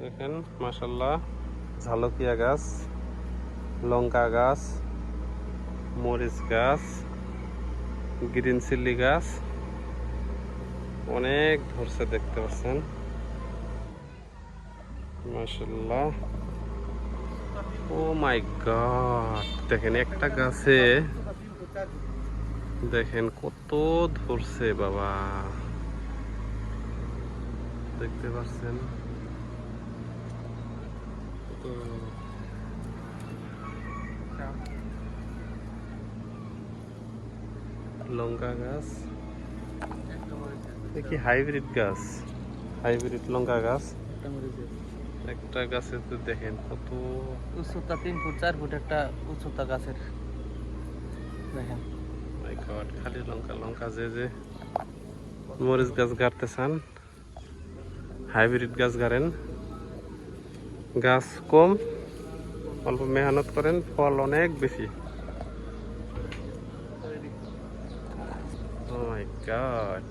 দেখেন মাশাআল্লাহ, ঝালকিয়া গাছ, লঙ্কা গাছ, মরিচ গাছ, গ্রিন চিল্লি গাছ অনেক ধরছে, দেখতে পাচ্ছেন মাশাআল্লাহ। ও মাই গড, দেখেন একটা গাছে দেখেন কত ধরছে বাবা, দেখতে পাচ্ছেন। লঙ্কা গাছ দেখি, হাইব্রিড গাছ, হাইব্রিড লঙ্কা গাছ। একটা গাছে তো দেখেন কত উচ্চতা 3 ফুট 4 ফুট একটা উচ্চতা গাছের দেখেন। মাই গড, খালি লঙ্কা লঙ্কা। যে মরিচ গাছ গাড়তে চান, হাইব্রিড গাছ গাড়েন, গাছ কম, অল্প মেহনত করেন, ফল অনেক বেশি। ও মাই গড।